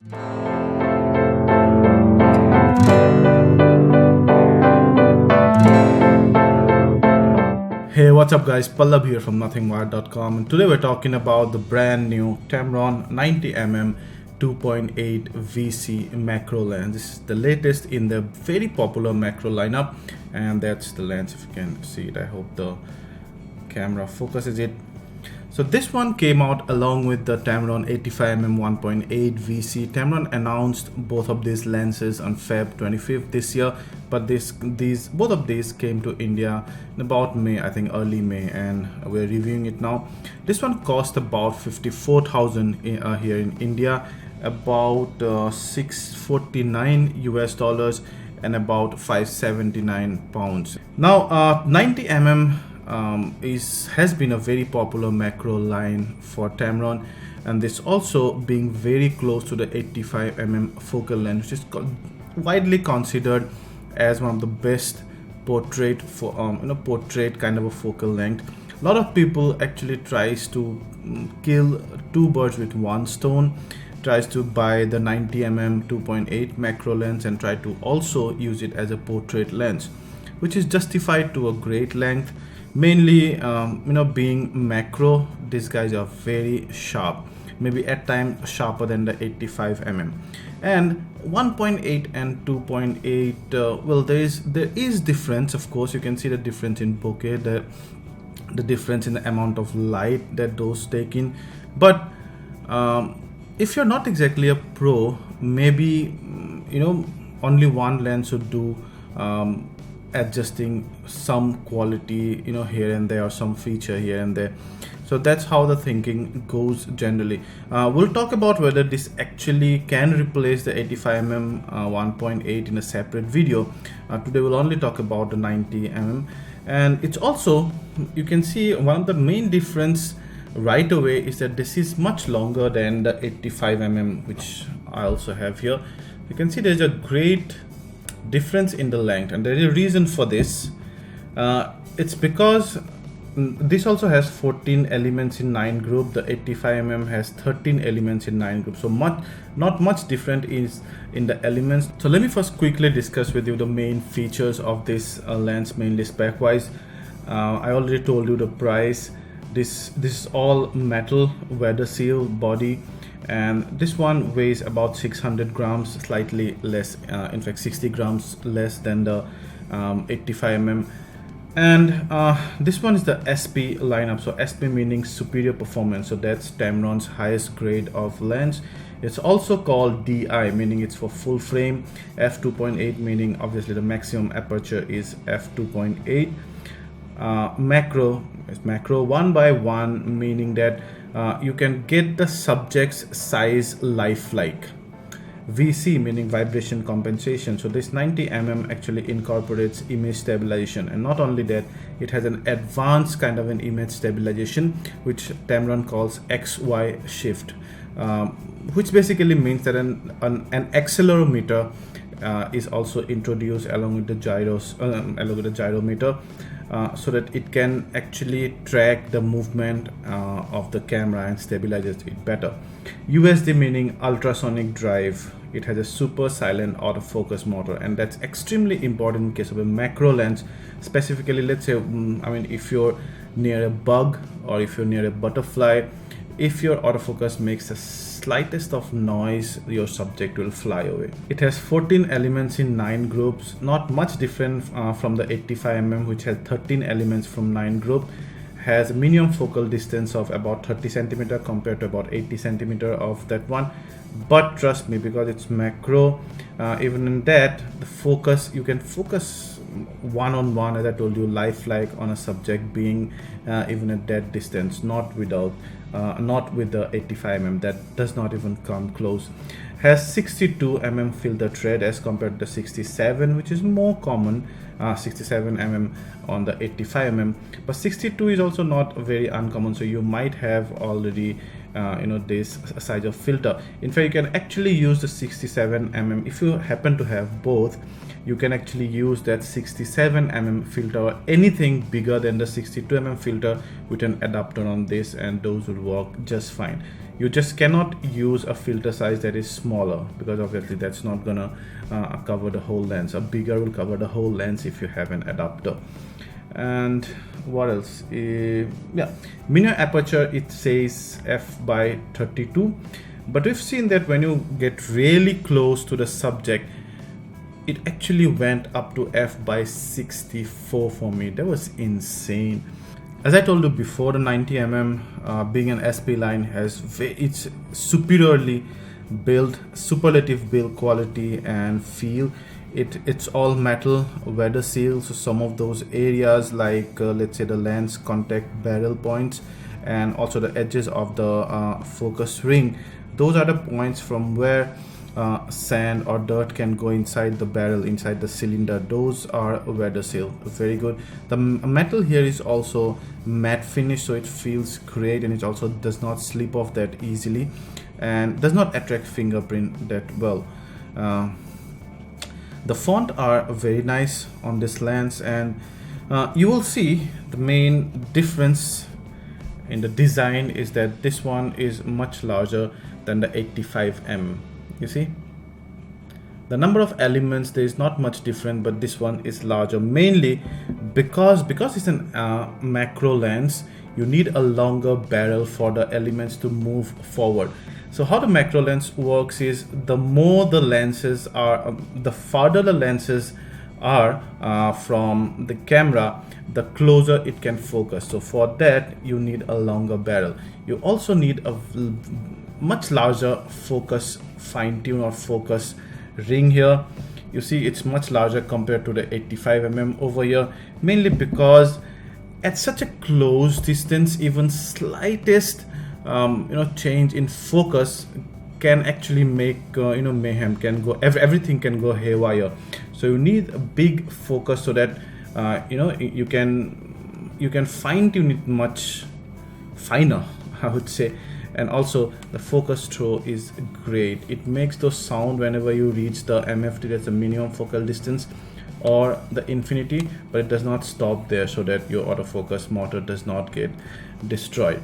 Hey, what's up guys, Pallab here from nothingwire.com, and today we're talking about the brand new Tamron 90mm 2.8 VC macro lens. This is the latest in the very popular macro lineup, and that's the lens. If you can see it, I hope the camera focuses it. So this one came out along with the Tamron 85mm 1.8 VC. Tamron announced both of these lenses on Feb 25th this year, but both of these came to India in about May, I think early May, and we're reviewing it now. This one cost about 54,000 here in India, about 649 US dollars and about 579 pounds. Now 90mm has been a very popular macro line for Tamron, and this also being very close to the 85mm focal length, which is widely considered as one of the best portrait for portrait kind of a focal length. A lot of people actually tries to kill two birds with one stone, tries to buy the 90mm 2.8 macro lens and try to also use it as a portrait lens, which is justified to a great length. Mainly being macro, these guys are very sharp, maybe at times sharper than the 85mm. And 1.8 and 2.8, well, there is difference. Of course, you can see the difference in bokeh, the difference in the amount of light that those take in. But if you're not exactly a pro, maybe only one lens would do, adjusting some quality here and there, or some feature here and there. So that's how the thinking goes generally. We'll talk about whether this actually can replace the 85mm 1.8 in a separate video. Today we'll only talk about the 90mm, and it's also, you can see one of the main difference right away is that this is much longer than the 85mm, which I also have here. You can see there's a great difference in the length, and there is a reason for this. It's because this also has 14 elements in 9 group. The 85mm has 13 elements in 9 group, so not much different is in the elements. So let me first quickly discuss with you the main features of this lens, mainly spec wise. I already told you the price. This is all metal weather seal body, and this one weighs about 600 grams, slightly less, in fact 60 grams less than the 85mm. And this one is the SP lineup. So SP meaning superior performance, so that's Tamron's highest grade of lens. It's also called DI, meaning it's for full frame. F2.8 meaning obviously the maximum aperture is F2.8. Macro is macro 1:1, meaning that you can get the subject's size lifelike. VC meaning vibration compensation. So this 90mm actually incorporates image stabilization, and not only that, it has an advanced kind of an image stabilization, which Tamron calls XY shift, which basically means that an accelerometer is also introduced along with the gyrometer, so that it can actually track the movement of the camera and stabilizes it better. USD meaning ultrasonic drive. It has a super silent autofocus motor, and that's extremely important in case of a macro lens. Specifically, let's say if you're near a bug or if you're near a butterfly, if your autofocus makes the slightest of noise, your subject will fly away. It has 14 elements in 9 groups, not much different from the 85mm, which has 13 elements from 9 group. Has a minimum focal distance of about 30 centimeter compared to about 80 centimeter of that one. But trust me, because it's macro, even in that, the focus, you can focus one-on-one, as I told you, lifelike on a subject being even at that distance, not with the 85mm, that does not even come close. Has 62mm filter thread as compared to the 67, which is more common, 67mm on the 85mm, but 62 is also not very uncommon, so you might have already this size of filter. In fact, you can actually use the 67mm. If you happen to have both, you can actually use that 67mm filter or anything bigger than the 62mm filter with an adapter on this, and those will work just fine. You just cannot use a filter size that is smaller, because obviously that's not gonna cover the whole lens. A bigger will cover the whole lens if you have an adapter. And what else? Yeah, minimum aperture, it says f/32, but we've seen that when you get really close to the subject, it actually went up to f/64 for me. That was insane. As I told you before, the 90mm being an SP line it's superiorly built, superlative build quality and feel. It's all metal weather seal, so some of those areas like let's say the lens contact barrel points and also the edges of the focus ring, those are the points from where sand or dirt can go inside the barrel, inside the cylinder. Those are weather seal, very good. The metal here is also matte finish, so it feels great, and it also does not slip off that easily and does not attract fingerprint that well. The font are very nice on this lens, and you will see the main difference in the design is that this one is much larger than the 85mm. You see, the number of elements, there is not much different, but this one is larger, mainly because it's an macro lens. You need a longer barrel for the elements to move forward. So how the macro lens works is, the more the lenses are, the farther the lenses are from the camera, the closer it can focus. So for that, you need a longer barrel. You also need a much larger focus fine tune or focus ring here. You see, it's much larger compared to the 85mm over here, mainly because at such a close distance, even slightest change in focus can actually make mayhem, can go, everything can go haywire. So you need a big focus so that you can fine tune it much finer, I would say. And also the focus throw is great. It makes those sound whenever you reach the MFD, that's the minimum focal distance, or the infinity, but it does not stop there, so that your autofocus motor does not get destroyed.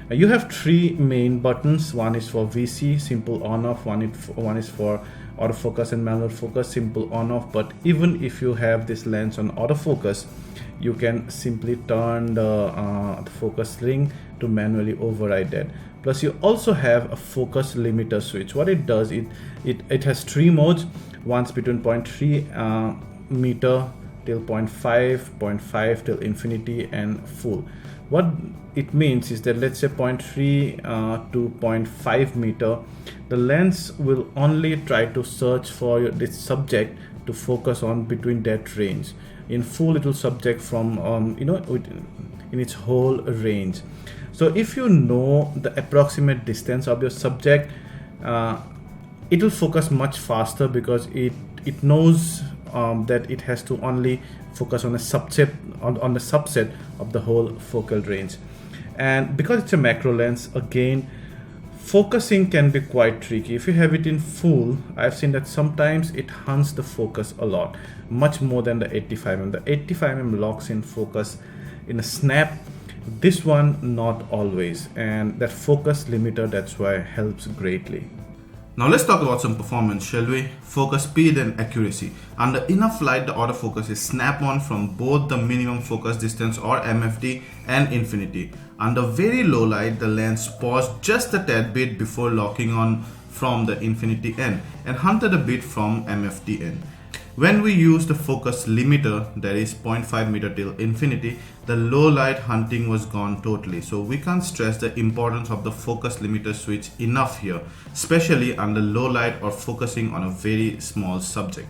You have three main buttons. One is for VC, simple on off. One is for autofocus and manual focus, simple on off. But even if you have this lens on autofocus, you can simply turn the focus ring to manually override that. Plus you also have a focus limiter switch. What it does, it has three modes. One's between 0.3 meter till 0.5, 0.5 till infinity, and full. What it means is that, let's say 0.3 to 0.5 meter, the lens will only try to search for this subject to focus on between that range. In full, it will subject from in its whole range. So if you know the approximate distance of your subject, it will focus much faster, because it knows that it has to only focus on a subset on the subset of the whole focal range. And because it's a macro lens, again, focusing can be quite tricky. If you have it in full, I've seen that sometimes it hunts the focus a lot, much more than the 85mm. The 85mm locks in focus in a snap. This one not always, and that focus limiter, that's why helps greatly. Now let's talk about some performance, shall we? Focus speed and accuracy. Under enough light, the autofocus is snap-on from both the minimum focus distance or MFD and infinity. Under very low light, the lens paused just a tad bit before locking on from the infinity end and hunted a bit from MFD end. When we use the focus limiter, that is 0.5 meter till infinity, the low light hunting was gone totally. So we can't stress the importance of the focus limiter switch enough here, especially under low light or focusing on a very small subject.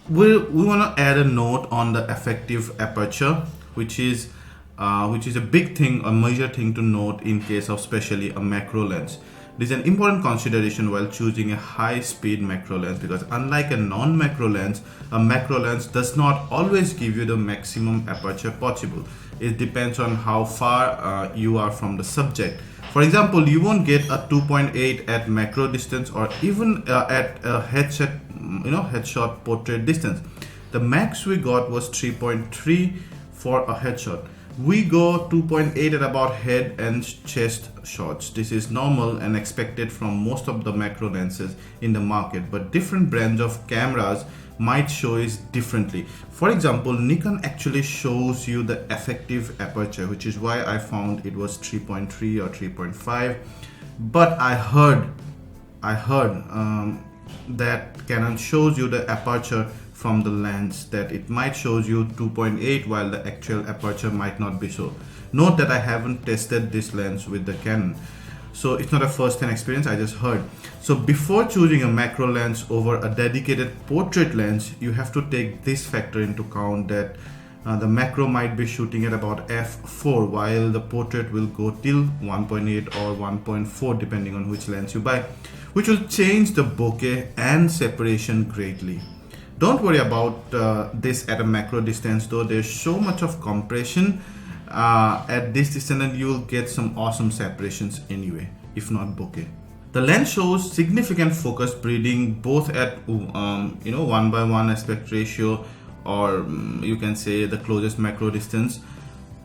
We want to add a note on the effective aperture, which is a big thing, a major thing to note in case of especially a macro lens. This is an important consideration while choosing a high-speed macro lens, because unlike a non-macro lens, a macro lens does not always give you the maximum aperture possible. It depends on how far you are from the subject. For example, you won't get a 2.8 at macro distance or even at a headshot portrait distance. The max we got was 3.3 for a headshot. We go 2.8 at about head and chest shots. This is normal and expected from most of the macro lenses in the market, but different brands of cameras might show it differently. For example, Nikon actually shows you the effective aperture, which is why I found it was 3.3 or 3.5. But I heard that Canon shows you the aperture from the lens, that it might shows you 2.8 while the actual aperture might not be so. Note that I haven't tested this lens with the Canon, so it's not a first-hand experience, I just heard. So before choosing a macro lens over a dedicated portrait lens, you have to take this factor into account, that the macro might be shooting at about f4 while the portrait will go till 1.8 or 1.4 depending on which lens you buy, which will change the bokeh and separation greatly. Don't worry about this at a macro distance though. There's so much of compression at this distance and you'll get some awesome separations anyway, if not bokeh. The lens shows significant focus breathing both at 1:1 aspect ratio, or you can say the closest macro distance,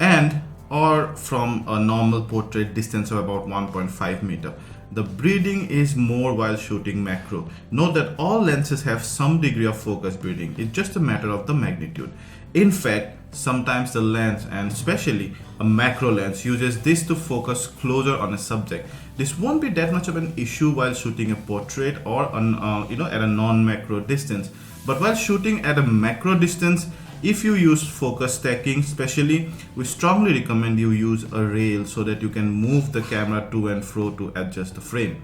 and or from a normal portrait distance of about 1.5 meter. The breathing is more while shooting macro. Note that all lenses have some degree of focus breathing. It's just a matter of the magnitude. In fact, sometimes the lens, and especially a macro lens, uses this to focus closer on a subject. This won't be that much of an issue while shooting a portrait or at a non-macro distance. But while shooting at a macro distance, if you use focus stacking especially, we strongly recommend you use a rail so that you can move the camera to and fro to adjust the frame.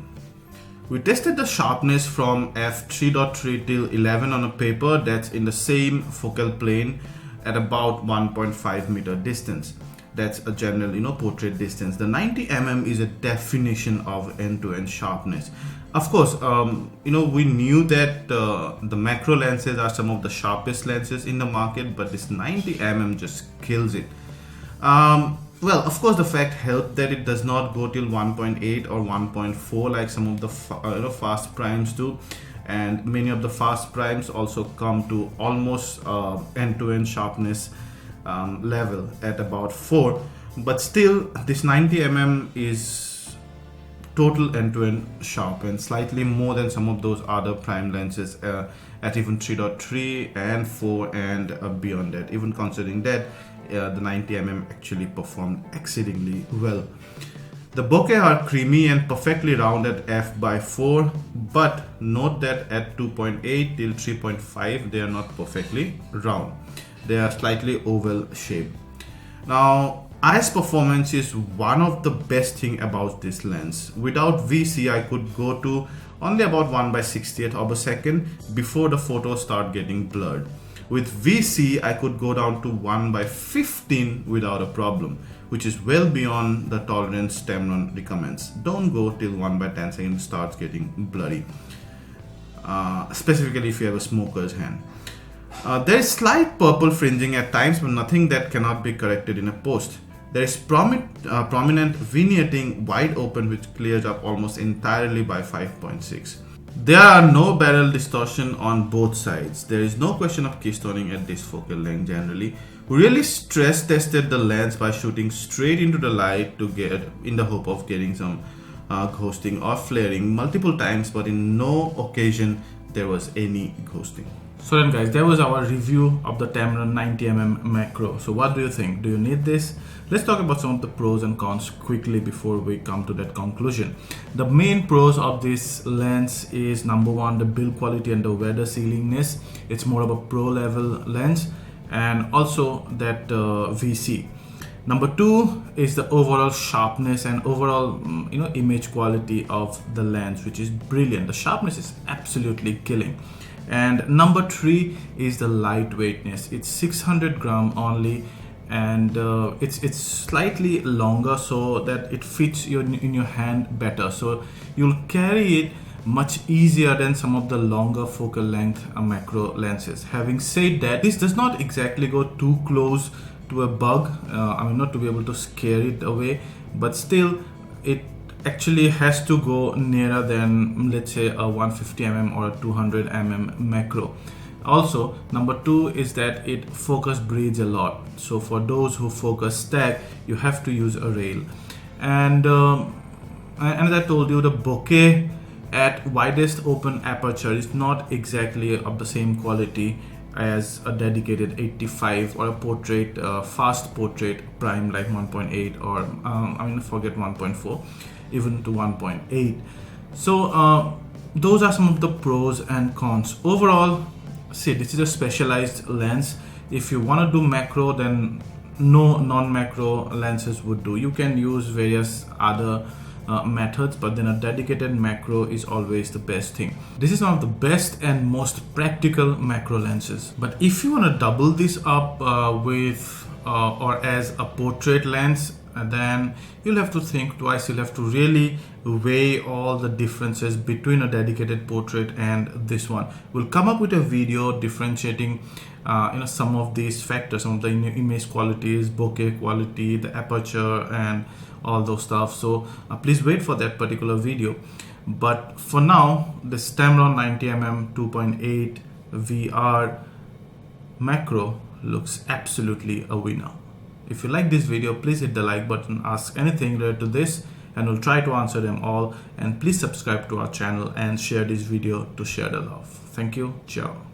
We tested the sharpness from f3.3 till 11 on a paper that's in the same focal plane at about 1.5 meter distance. That's a general portrait distance. The 90mm is a definition of end-to-end sharpness. Of course, we knew that the macro lenses are some of the sharpest lenses in the market, but this 90mm just kills it. Well, of course, the fact helped that it does not go till 1.8 or 1.4 like some of the fast primes do, and many of the fast primes also come to almost end-to-end sharpness level at about 4. But still, this 90mm is total end-to-end sharp and slightly more than some of those other prime lenses at even 3.3 and 4 and beyond that. Even considering that, the 90mm actually performed exceedingly well. The bokeh are creamy and perfectly round at f/4, but note that at 2.8 till 3.5 they are not perfectly round. They are slightly oval shaped. Now, IS performance is one of the best thing about this lens. Without VC, I could go to only about 1/60th of a second before the photos start getting blurred. With VC, I could go down to 1/15 without a problem, which is well beyond the tolerance Tamron recommends. Don't go till 1/10 seconds starts getting blurry, specifically if you have a smoker's hand. There is slight purple fringing at times, but nothing that cannot be corrected in a post. There is prominent vignetting wide open, which clears up almost entirely by 5.6. There are no barrel distortion on both sides. There is no question of keystoning at this focal length generally. We really stress tested the lens by shooting straight into the light to get in the hope of getting some ghosting or flaring multiple times, but in no occasion there was any ghosting. So then guys, that was our review of the Tamron 90mm macro. So what do you think? Do you need this? Let's talk about some of the pros and cons quickly before we come to that conclusion. The main pros of this lens is number one, the build quality and the weather sealingness. It's more of a pro level lens, and also that VC. Number two is the overall sharpness and overall image quality of the lens, which is brilliant. The sharpness is absolutely killing. And number three is the lightweightness. It's 600 gram only, and it's slightly longer so that it fits in your hand better. So you'll carry it much easier than some of the longer focal length macro lenses. Having said that, this does not exactly go too close to a bug. Not to be able to scare it away, but still it actually has to go nearer than, let's say, a 150 mm or a 200 mm macro. Also, number two is that it focus breeds a lot. So for those who focus stack, you have to use a rail. And as I told you, the bokeh at widest open aperture is not exactly of the same quality as a dedicated 85 or a portrait, fast portrait prime like 1.8 or forget 1.4, even to 1.8. So those are some of the pros and cons. Overall, see, this is a specialized lens. If you want to do macro, then no non-macro lenses would do. You can use various other methods, but then a dedicated macro is always the best thing. This is one of the best and most practical macro lenses. But if you want to double this up with or as a portrait lens, then you'll have to think twice. You'll have to really weigh all the differences between a dedicated portrait and this one. We'll come up with a video differentiating some of these factors, some of the image qualities, bokeh quality, the aperture, and all those stuff. So please wait for that particular video. But for now, this Tamron 90mm 2.8 VR macro looks absolutely a winner. If you like this video, please hit the like button, ask anything related to this, and we'll try to answer them all. And please subscribe to our channel and share this video to share the love. Thank you. Ciao.